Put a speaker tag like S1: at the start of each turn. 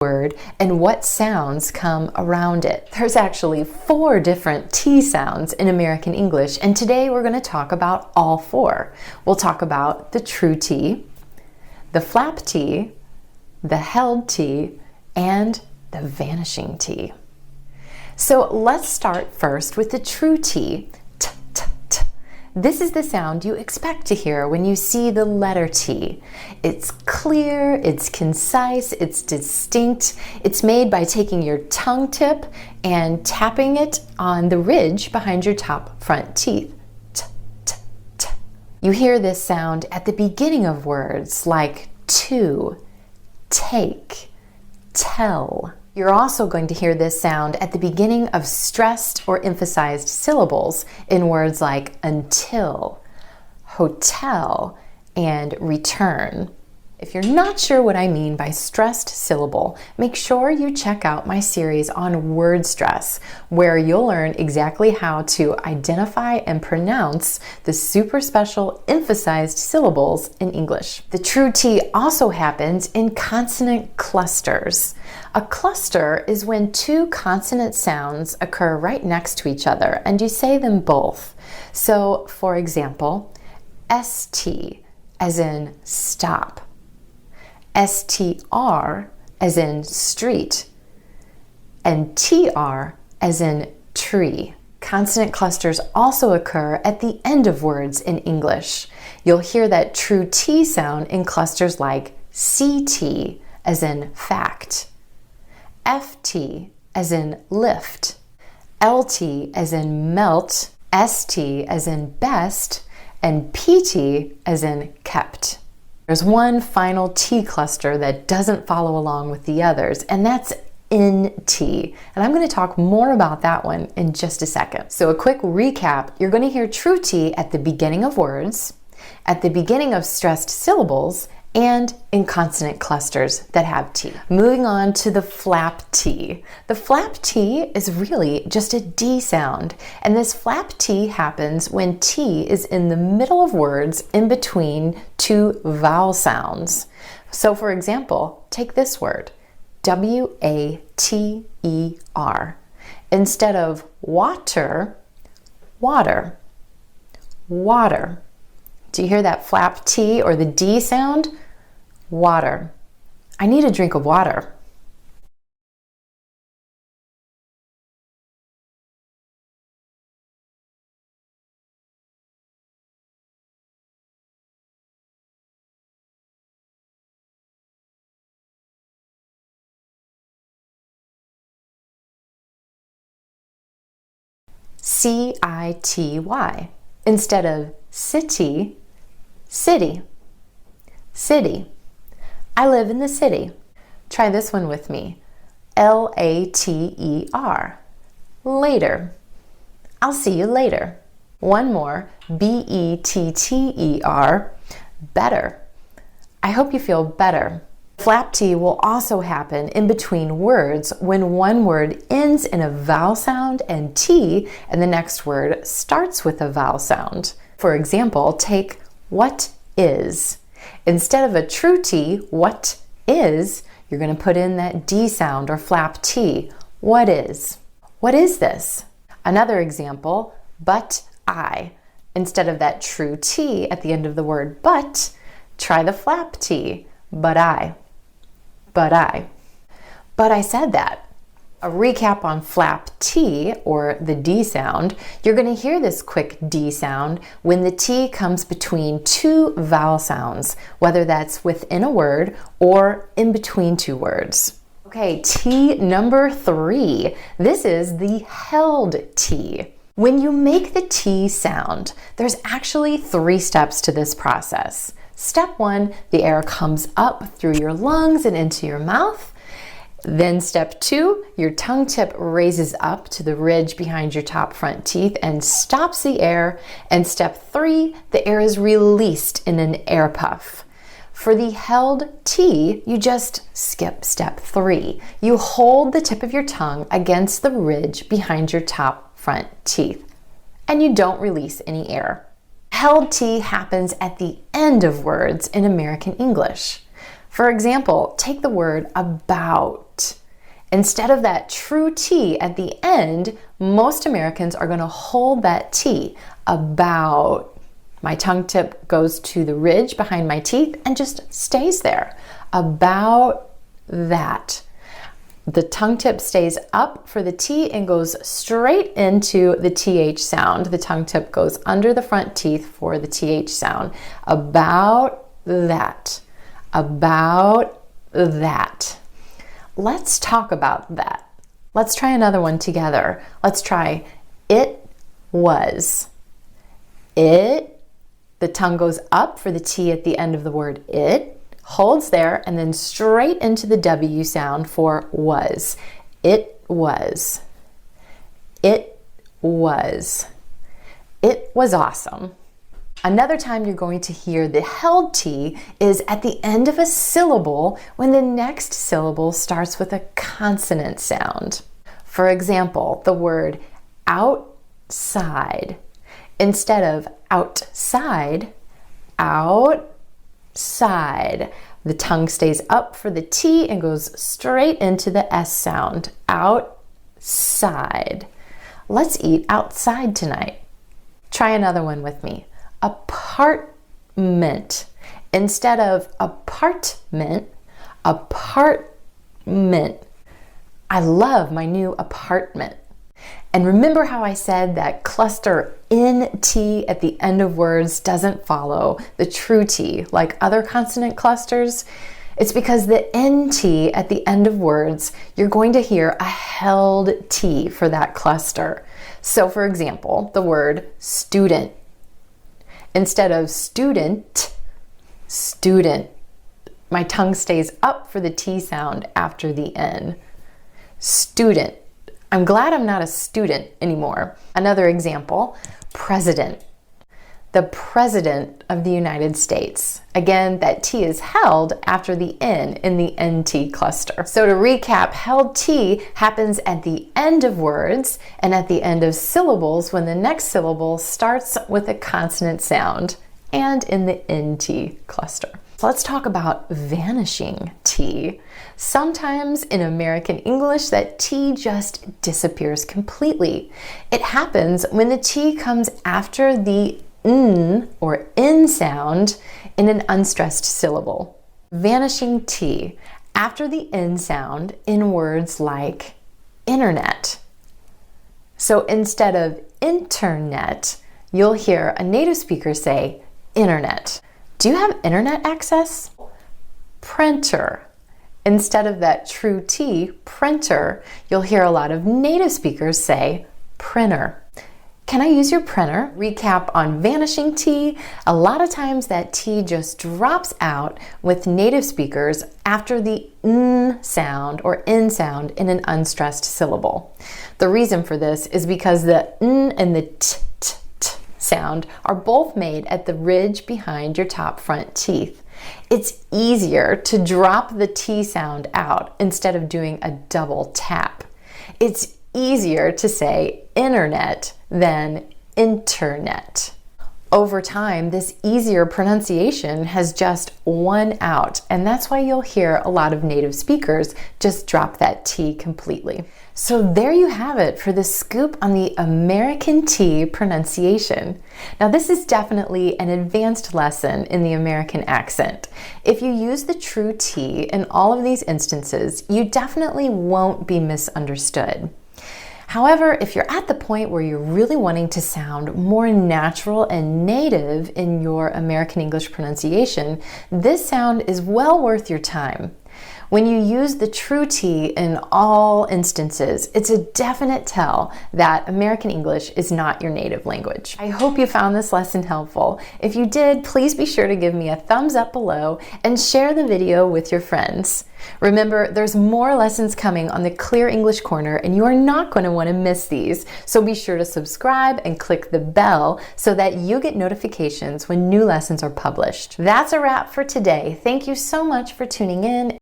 S1: word and what sounds come around it. There's actually 4 different T sounds in American English, and today we're going to talk about all 4. We'll talk about the true T, the flap T, the held T, and the vanishing T. So let's start first with the true T. T, t, t. This is the sound you expect to hear when you see the letter T. It's clear, it's concise, it's distinct. It's made by taking your tongue tip and tapping it on the ridge behind your top front teeth. T, t, t. You hear this sound at the beginning of words like to, take, tell. You're also going to hear this sound at the beginning of stressed or emphasized syllables in words like until, hotel, and return. If you're not sure what I mean by stressed syllable, make sure you check out my series on word stress, where you'll learn exactly how to identify and pronounce the super special emphasized syllables in English. The true T also happens in consonant clusters. A cluster is when 2 consonant sounds occur right next to each other and you say them both. So, for example, ST as in stop, STR as in street, and TR as in tree. Consonant clusters also occur at the end of words in English. You'll hear that true T sound in clusters like CT as in fact, FT as in lift, LT as in melt, ST as in best, and PT as in kept. There's one final T cluster that doesn't follow along with the others, and that's NT. And I'm going to talk more about that one in just a second. So a quick recap, you're going to hear true T at the beginning of words, at the beginning of stressed syllables, and in consonant clusters that have T. Moving on to the flap T. The flap T is really just a D sound, and this flap T happens when T is in the middle of words in between 2 vowel sounds. So for example, take this word, W-A-T-E-R. Instead of water, water, water. Do you hear that flap T or the D sound? Water. I need a drink of water. C-I-T-Y. Instead of city, city, city. I live in the city. Try this one with me. L-A-T-E-R. Later. I'll see you later. One more. B-E-T-T-E-R. Better. I hope you feel better. Flap T will also happen in between words when one word ends in a vowel sound and T and the next word starts with a vowel sound. For example, take what is. Instead of a true T, what is, you're going to put in that D sound or flap T. What is? What is this? Another example, but I. Instead of that true T at the end of the word but, try the flap T. But I. But I. But I said that. A recap on flap T, or the D sound, you're going to hear this quick D sound when the T comes between 2 vowel sounds, whether that's within a word or in between 2 words. Okay, T number 3. This is the held T. When you make the T sound, there's actually 3 steps to this process. Step 1, the air comes up through your lungs and into your mouth. Then step 2, your tongue tip raises up to the ridge behind your top front teeth and stops the air. And step 3, the air is released in an air puff. For the held T, you just skip step 3. You hold the tip of your tongue against the ridge behind your top front teeth, and you don't release any air. Held T happens at the end of words in American English. For example, take the word about. Instead of that true T at the end, most Americans are going to hold that T about. My tongue tip goes to the ridge behind my teeth and just stays there. About that. The tongue tip stays up for the T and goes straight into the TH sound. The tongue tip goes under the front teeth for the TH sound. About that. About that. Let's talk about that. Let's try another one together. Let's try it was. It, the tongue goes up for the T at the end of the word it, holds there, and then straight into the W sound for was. It was. It was. It was awesome. Another time you're going to hear the held T is at the end of a syllable when the next syllable starts with a consonant sound. For example, the word outside. Instead of outside, outside. The tongue stays up for the T and goes straight into the S sound. Outside. Let's eat outside tonight. Try another one with me. Apartment. Instead of apartment, apartment. I love my new apartment. And remember how I said that cluster NT at the end of words doesn't follow the true T like other consonant clusters? It's because the NT at the end of words, you're going to hear a held T for that cluster. So for example, the word student. Instead of student, student. My tongue stays up for the T sound after the N. Student. I'm glad I'm not a student anymore. Another example, president. The President of the United States. Again, that T is held after the N in the NT cluster. So to recap, held T happens at the end of words and at the end of syllables when the next syllable starts with a consonant sound and in the NT cluster. So let's talk about vanishing T. Sometimes in American English, that T just disappears completely. It happens when the T comes after the N or N sound in an unstressed syllable. Vanishing T after the N sound in words like internet. So instead of internet, you'll hear a native speaker say internet. Do you have internet access? Printer. Instead of that true T, printer, you'll hear a lot of native speakers say printer. Can I use your printer? Recap on vanishing T. A lot of times that T just drops out with native speakers after the N sound or N sound in an unstressed syllable. The reason for this is because the N and the t sound are both made at the ridge behind your top front teeth. It's easier to drop the T sound out instead of doing a double tap. It's easier to say internet than internet. Over time, this easier pronunciation has just won out, and that's why you'll hear a lot of native speakers just drop that T completely. So there you have it for the scoop on the American T pronunciation. Now this is definitely an advanced lesson in the American accent. If you use the true T in all of these instances, you definitely won't be misunderstood. However, if you're at the point where you're really wanting to sound more natural and native in your American English pronunciation, this sound is well worth your time. When you use the true T in all instances, it's a definite tell that American English is not your native language. I hope you found this lesson helpful. If you did, please be sure to give me a thumbs up below and share the video with your friends. Remember, there's more lessons coming on the Clear English Corner, and you are not going to want to miss these. So be sure to subscribe and click the bell so that you get notifications when new lessons are published. That's a wrap for today. Thank you so much for tuning in.